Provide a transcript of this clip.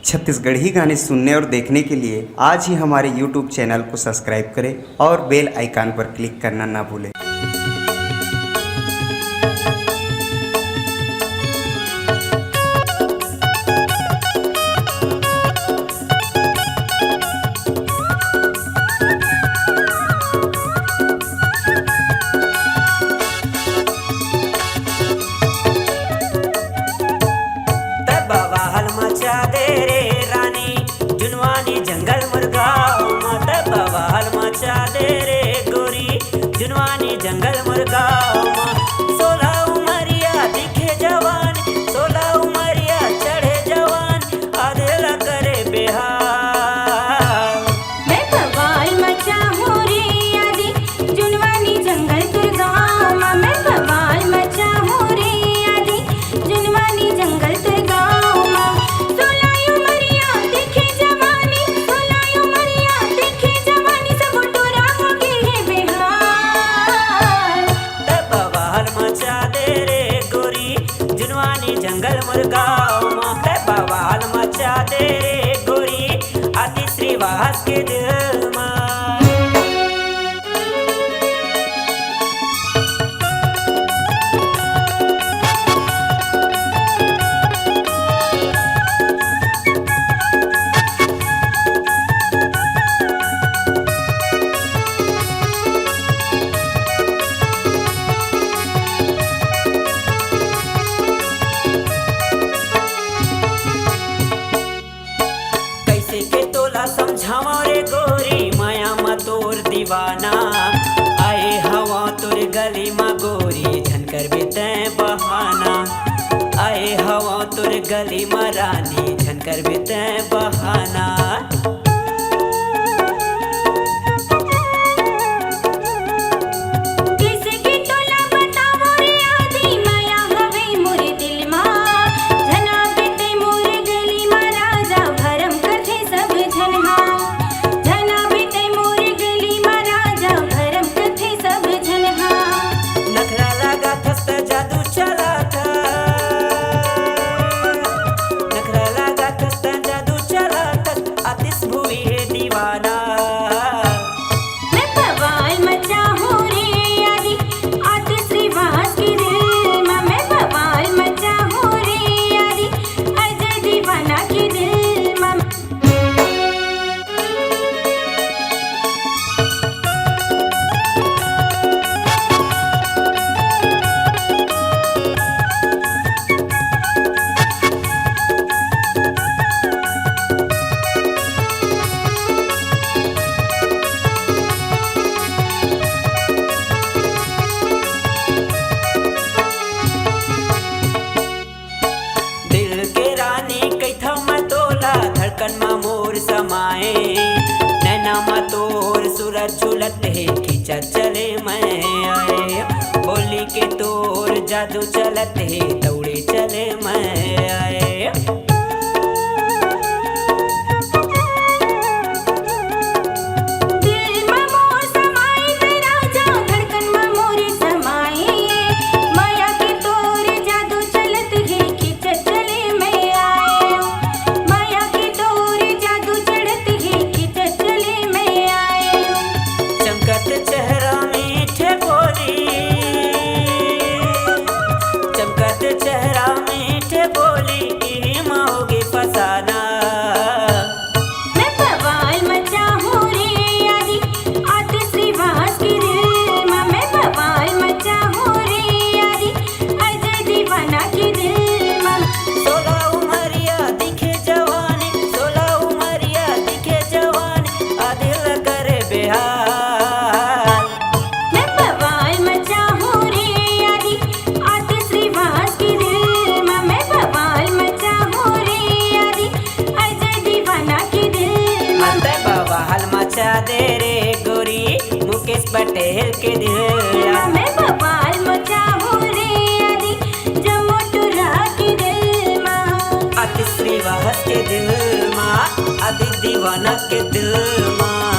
छत्तीसगढ़ी गाने सुनने और देखने के लिए आज ही हमारे YouTube चैनल को सब्सक्राइब करें और बेल आइकन पर क्लिक करना ना भूलें। जंगल मुर्गाओं सोला उमरिया दिखे जवान, सोला उमरिया चढ़े जवान, आधेला करे बेहाल। मैं बवाल मचा हूँ रे आदि जुनवानी जंगल तुरगाँव माँ। मैं बवाल मचा हूँ रे आदि जुनवानी जंगल तुरगाँव माँ। सोला उमरिया दिखे जवानी, सोला उमरिया दिखे जवानी, सब टोरा हो गए है बेहाल। जंगल मुर्गाओं में बवाल मचा दे रे गोरी, आदि श्रीवास के दिल में। समझावा रे गोरी माया मा तोर दीवाना, आए हवा तोर गली मा गोरी झनकर बीते बहाना। आए हवा तोर गली मा रानी झनकर बीते बहाना। धड़कन मा मोर समाए नैना मा तोर सूरज झुलत है, खिंचत चले मैं आए। बोली के तोर जादू चलत है, दौड़े चले मैं आए। चेहरा मीठे बोली माओगे फसाना। मैं बवाल मचा हूँ रे आदि आदि श्रीवास के दिल माँ। मैं बवाल मचा हूँ रे आदि अजय दीवाना के दिल माँ। सोला उमरिया दिखे जवानी, सोला उमरिया दिखे जवानी, आदिल करे बेहाल। मैं बवाल मचा हूँ रे आदि आदि श्रीवास के दिल माँ। मैं बवाल मचा हूँ रे आदि अजय दीवाना के दिल माँ। बवाल मचा दे रे गोरी मुकेश पटेल के दिल माँ। मैं बवाल मचा हूँ रे आदि जमोटुरा के दिल माँ। आदि श्रीवास के दिल माँ, आदि दीवाना के दिल माँ।